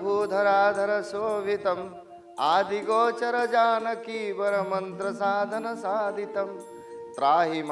भूधराधर शोभितम् आदिगोचर जानकी वर मंत्र साधन साधितम् त्राहि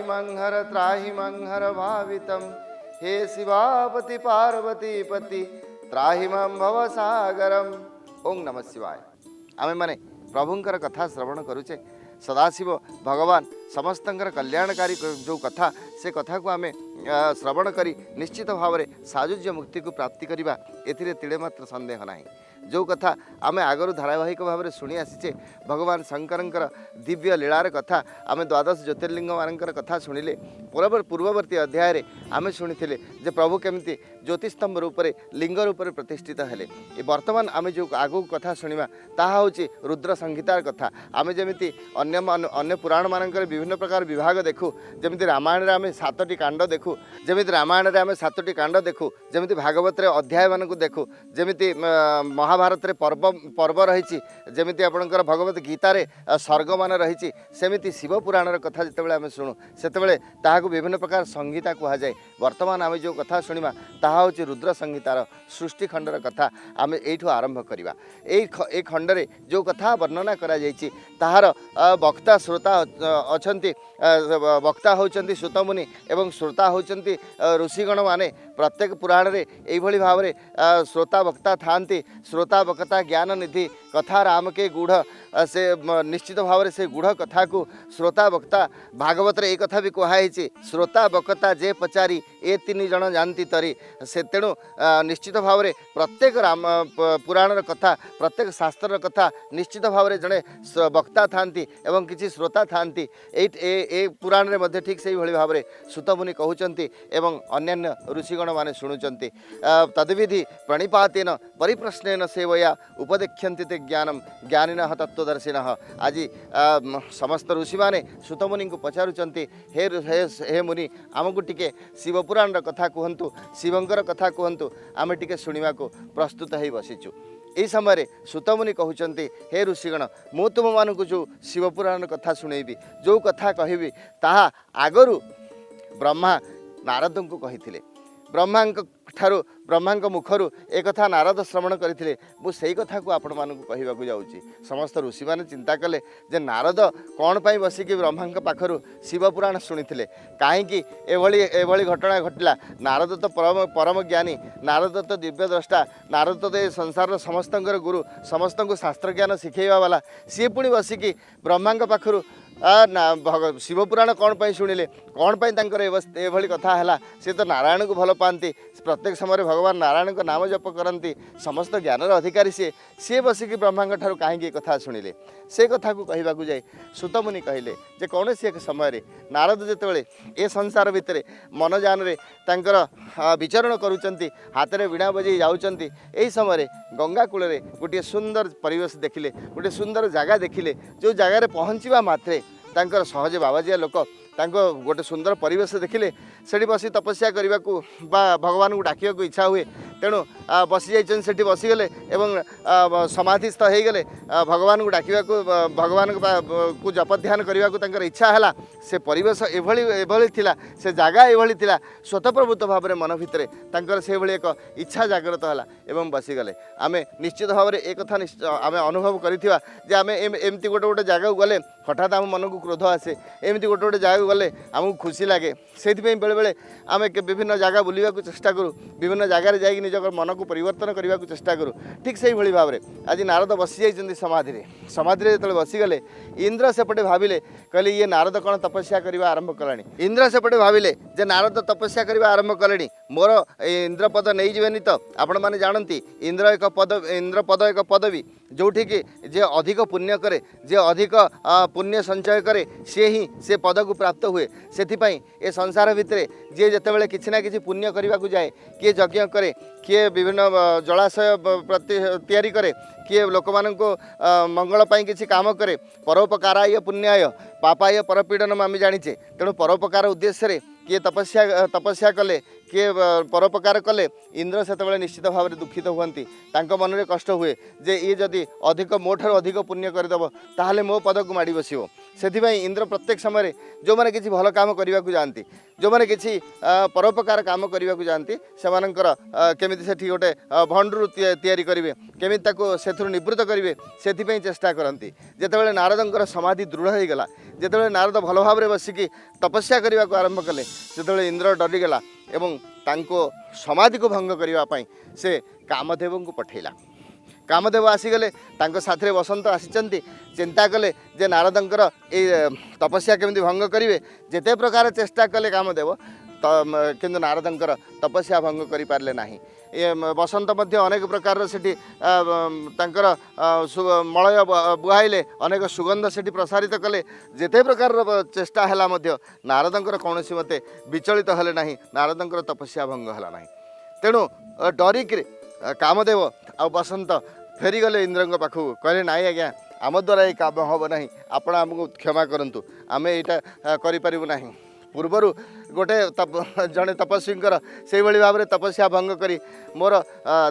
मंहर भावितम् हे शिवापति पार्वती पति त्राहि मां भवसागरम्। ओं नमः शिवाय। आमे माने प्रभुंकर कथा श्रवण करुचे सदाशिव भगवान समस्तंकर कल्याणकारी जो कथा से कथा को आमे श्रवण करी निश्चित भाव में साजुज्य मुक्ति को प्राप्ति करवा एथिरे तिड़े मात्र संदेह नहीं। जो कथा आमे आगरू धारावाहिक भाव में शुणी आसीचे भगवान शंकरंकर दिव्य लीलार कथा आमे द्वादश ज्योतिर्लिंग मानकर कथा शुणिले पूर्ववर्ती अध्याय रे आमे शुणिथिले जे प्रभु केमती ज्योतिस्तंभ रूप में लिंग रूप में प्रतिष्ठित हेले। वर्तमान आमे जो आगू कथा शुणिबा ताहा होची रुद्र संहितार कथा। आमे जेमिति अन्य पुराण मानकर विभिन्न प्रकार विभाग देखू जेमिति रामायण रे आमे 7टी कांड देखू जेमिति रामायण रे आमे 7टी कांड देखू जेमिति भागवत रे अध्याय मानकु देखू जेमिति महाभारत रे पर्व रही जमीती आपणकर भगवत गीतार सर्ग मान रही सेमिति शिव पुराण कथा जितेबाला आम शुणु से विभिन्न प्रकार संहिता कहुए। वर्तमान आम जो कथा शुणा ताहा हूँ रुद्र संहितार सृष्टि खंडर कथा आम यू आरंभ करवा। ए खंडरे जो कथा वर्णना करा जायछि ताहार वक्ता श्रोता अछंती वक्ता होचंती सुतमुनि एवं श्रोता होचंती ऋषिगण माने प्रत्येक पुराण रे एभली भाव में श्रोता वक्ता थांती। श्रोता वक्ता ज्ञान निधि कथा राम के गूढ़ से निश्चित भाव में से गूढ़ कथा को श्रोता वक्ता भागवत रे एक कथा भी कहुई श्रोता वक्ता जे पचारी ए 3 जन जानती तरी से तेणु निश्चित भाव में प्रत्येक राम पुराण कथा प्रत्येक शास्त्र कथा निश्चित भाव में जड़े वक्ता थांती एवं किसी श्रोता थांती। ए पुराण रे मध्य ठीक से भाव में सुतमुनि कहउचंती एवं अन्यान्य ऋषिगण माने शुणुचंती तद्विधि प्रणिपातेन परिप्रश्नेन सेवया उपदेख्यन्ति ते ज्ञानम ज्ञानिनः तत्त्वदर्शिनः। आज समस्त ऋषि माने सुतमुनि को पचारुचंती हे मुनि आमको टिके शिवपुराण कथा कहतु शिवंकर कथा कहतु आम टिके शुणा को प्रस्तुत हो बसीचु। यही समय सुतमुनि कहते हे ऋषिगण मु तुम मानक जो शिवपुराण कथा शुणेबी जो कथा कहबी ताहा आगरू ब्रह्मा नारद को कही ब्रह्मा मुखर एक कथा नारद श्रवण करते मुझे कथा को आपण मानक कहवाक जाऊँगी। समस्त ऋषि मैंने चिंता कले जे नारद कौन पाई बसिकी ब्रह्मा पाखर शिवपुराण शुणी कहीं एभली घटना घटला। नारद तो परम ज्ञानी नारद तो दिव्य द्रष्टा नारद तो ये संसार समस्त गुरु समस्त को शास्त्र ज्ञान शिखेवा वाला सी पुणी बसिकी ब्रह्मा पाखर शिवपुराण कौन पाई शुणिले कौन पाई एभली कथा है सी तो नारायण को भल पाती प्रत्येक समय भगवान नारायण को नाम जप करती समस्त ज्ञानर अधिकारी सी बसिकी ब्रह्मा ठार कहीं कथा शुणिले से कथा को कहवाक जाए सुतमुनि कहले जे कौन सी एक समय नारद जितेबाला ए संसार भितर मन जान विचरण करुँच हाथ में वीणा बजे जाऊँच यही समय गंगा कूल गोटे सुंदर परिवेश देखिले गोटे सुंदर जगह देखिले जो जगार पहुँचवा मात्रे तांकर सहजे बाबाजिया लोक गोटे सुंदर परिवेश देखिले से बसी तपस्या करने को भगवान को डाकिया को इच्छा हुए तेणु बसी जाइए बसीगले एवं समाधिस्थ हो गले भगवान को डाकिया को भगवान को जप ध्यान करने को इच्छा है से परिवेश एभली थिला से जगह एभली थिला स्वतःप्रभुत भाव में मन भितर से भली एक इच्छा जागृत है एवं बसीगले। आम निश्चित भाव में एक कथा आम अनुभव करिथिबा जे आम एमती गोटे गोटे जगह गले हठात आम मन को क्रोध आसे एमती गोटे गोटे जगह गले आमको खुशी लगे से बेले बेले आम विभिन्न जगह बुलवा चेष्टा करूँ विभिन्न जगार जा निज मन को परिवर्तन करने को चेष्टा करूँ। ठीक से भाव में आज नारद बसी जाइए समाधि जो बसीगले इंद्र सेपटे भाविले कहले ये नारद कौन तपस्या करने आरंभ कलानी। इंद्र सेपटे भाविले जे नारद तपस्या करने आरंभ कले मोर इंद्रपद नहीं जीवेनि तो आपण मैंने जानती इंद्रपद एक पदवी जोठी कि जे अधिक पुण्य करे जे अधिक पुण्य संचय करे से पद को प्राप्त हुए से ए संसार भितर जी जितेबाला किसी ना कि पुण्य करने को जाए किए यज्ञ करे किए विभिन्न जलाशय प्रति तैयारी करे किए लोक मान मंगल पाई किसी काम करे परोपकाराय पुण्याय पापाय परपीड़नम आम जानीचे तेणु परोपकार उद्देश्य किए तपस्या कले किए परोपकार कले इंद्र से निश्चित भाव में दुखित हुए मन में कष्ट हुए जे ये जदि अधिक मो ठार अधिक पुण्य करदेव ताहले मो पद को माड़ी बसो से इंद्र प्रत्येक समय जो मैंने किसी भल काम करने को जाती जो मैंने किसी परोपकार काम करने को जाती से केमी से गोटे भंडू तैयारी करेंगे केमी से निवृत्त करेंगे से चेष्टा करती जितेबाला नारदर समाधि दृढ़ हो गला जितेबाला नारद भल भाव में बसिकी तपस्या करने को आरंभ कले से इंद्र डरीगला एवं तांको समाधि को भंग करने से कामदेव को पठेला कामदेव आसीगले साथी बसंत आसी चिंता कले जे नारदंकर ये तपस्या केमती भंग करेंगे जिते प्रकार चेष्टा कले कामदेव किंतु नारदंकर तपस्या भंग कर पारे ना ये बसंत मध्य अनेक प्रकार से मलय बुहाइले अनेक सुगंध से प्रसारित कले जिते प्रकार चेष्टा है नारदंकर कौन मते विचलित हेले ना नारदंकर तपस्या भंग है ना तेणु डरिक कामदेव आ बसंत फेरीगले इंद्र पाखु कहले नाई आज्ञा आम द्वारा ये काम हम ना आपण आमको क्षमा करूँ आम यहाँ करें पूर्वर गोटे जड़े तपस्वींकर से भाव में तपस्या भंग करी मोर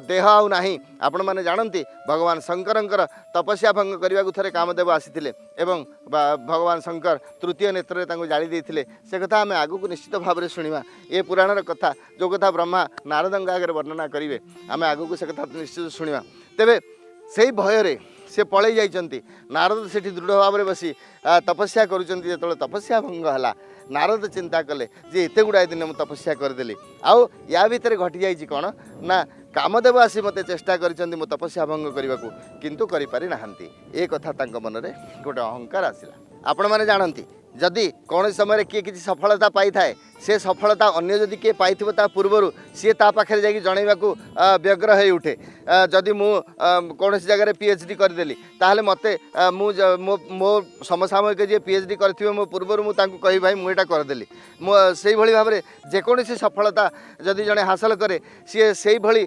देह आउ नाही आपण मैंने जानती भगवान शंकरंकर तपस्या भंग करने को थे कामदेव आसी एवं भगवान शंकर तृतीय नेत्र जाली देते से कथा आम आग को निश्चित भाव में शुणा ये पुराणर कथा जो कथा ब्रह्मा नारदंग आगे वर्णना करेंगे आम आग को से कथा निश्चित शुणा तेरे से भय से पलि जाइंट नारद से दृढ़ भाव में बसी तपस्या करुँच तपस्या भंग है नारद चिंता कले जे एत गुड़ाए दिन मुझे तपस्या करदेली आउ या भितर घटी जाइए कौन ना कामदेव आसी मत चेष्टा कर मो तपस्या भंग करने को किंतु करें ना ये कथा मन में गोटे अहंकार आसला आपण मैंने जानती जदि कौन समय किए किसी सफलता पाई थाए से सफलता अन्य जदि किए पाई पूर्वर सी पाखे जाकि जनइबा को व्यग्र हो उठे जदि मु कौन जगह पीएचडी करदेली ताहले मते मो समसामयिक जी पीएचडी कर मो पूर्वर मुझे कही भाई मुझे करदेली से भाव में जेकोसी सफलता जदि जड़े हासिल करे सी से भाई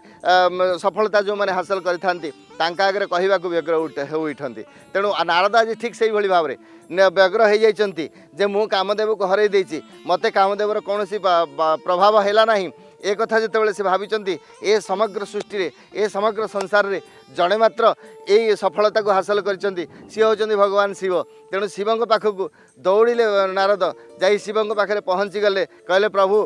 सफलता जो मैंने हासिल करते आगे कहवाक व्यग्र हो उठती तेणु नारद आज ठीक से भाव में व्यग्र हो जाती जे मु कामदेव को हरई देछि मते कामदेवर कौन प्रभाव है ना ए कथा जिते से भावी ए समग्र सृष्टि रे ए समग्र संसार रे जड़े मात्र ये सफलता को हासिल कर सी होचंदी भगवान शिव तेणु शिव पाखक दौड़िले नारद जा शिव पाखे पहुँची गले कहले प्रभु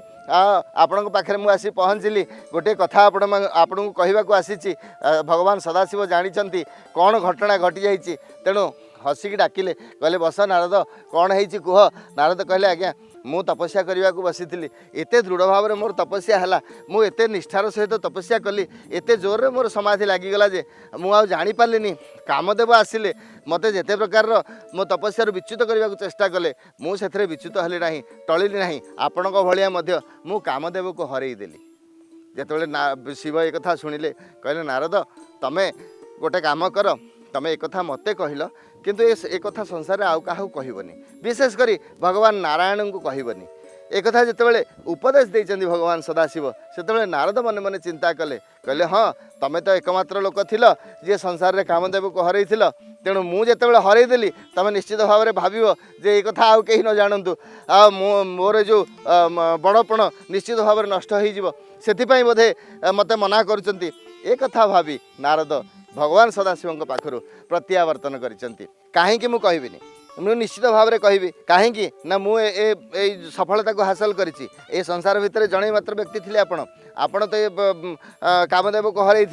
आपण पाखे मुझे पहुँचली गोटे कथा आपण को कहवाक आसी भगवान सदाशिव जानते कौन घटना घटी जाइए तेणु हसिकी डाकिले कहले बस नारद कौन है कह नारद कहले आज्ञा मु तपस्या करने को बसी एत दृढ़ भाव में मोर तपस्या है मुझे निष्ठार सहित तपस्या कली एत जोर में मोर समाधि लगिगला जे मुझे जापारे कामदेव आसिले मते जिते प्रकार मो तपस्या विच्युत करने को चेष्टा कले मुझे विच्युत हेली ना टलिली ना आपण भाया मु कामदेव को हरईदेली जिते शिव एक कथा शुणिले कहले नारद तमें गोटे काम कर तमें एक कथा मत कहल किंतु एक कथा संसार आउ क्या कहबनी विशेषकर भगवान नारायण को कहबनी एक कथा जिते उपदेश देते भगवान सदाशिव से नारद मन मन चिंता कले कहले हाँ तमें तो एकमात्र लोक थिल जे संसार रे कामदेव को हरई तेणु मुझे हरईदेली तुम निश्चित भाव में भाव जे ये कथा आउ कहीं न जानतु मोर जो बड़पण निश्चित भाव में नष्ट हो बोधे मत मना कर कथा भावी नारद भगवान सदाशिव पाखर प्रत्यावर्तन कहीं मुझे कहबिनी मुझे निश्चित भाव में कहबी कहीं ना मुझे सफलता को हासिल करी संसार भितर जड़े मात्र व्यक्ति थे आपण तो ये कामदेव को हरई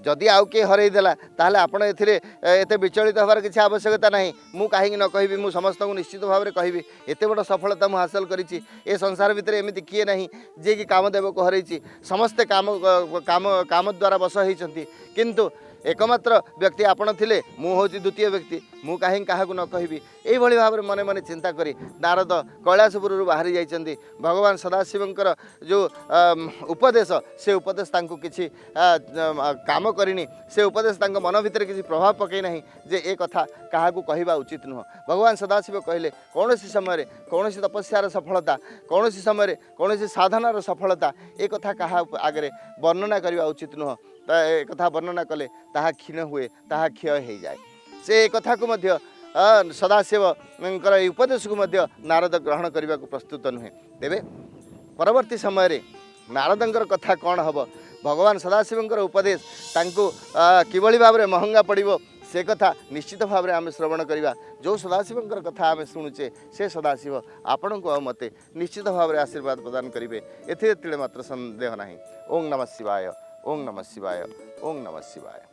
जदि आउ किए हरईदेला ताहले आपण एते विचलित हबार किसी आवश्यकता ना मु कहीं न कहबी मु समस्त को निश्चित भाव में कहबी एत बड़ सफलता मुझे हासिल करी ए संसार भितर एमती किए ना जे कि कामदेव को हरई समस्ते काम काम काम द्वारा बस होती किंतु एकमात्र व्यक्ति आपण थिले मु हूँ द्वितीय व्यक्ति मु कहीं क्या न कहबी यही भाव में मन मन चिंता करी नारद कैलाशपुर बाहरी जाइंट भगवान सदाशिवंकर जो उपदेश से उपदेश किसी काम करनी से उपदेश मन भितर किसी प्रभाव पकई ना जे ए कथा क्या कहवा उचित नुह भगवान सदाशिव कहले कौन समय कौन तपस्यार सफलता कौन समय कौन साधनार सफलता ए कथा क्या आगे वर्णना करवा उचित नुह एक कथा वर्णना कले ताहा क्षीण हुए ताहा क्षय हो जाए से एक कथा को मध्य सदाशिव उपदेश को मध्य नारद ग्रहण करने को प्रस्तुत नुहे तेरे परवर्ती समय नारदंकर कथा कौन हम भगवान सदाशिवंकर उपदेश तांको किभली भाव में महंगा पड़ो से कथा निश्चित भाव में आम श्रवण करवा जो सदाशिवंकर कथा आम शुणुचे से सदाशिव आपण को मते निश्चित भाव में आशीर्वाद प्रदान करेंगे एथिरे मात्र संदेह ना। ओं नमः शिवाय, ओं नमः शिवाय, ओं नमः शिवाय।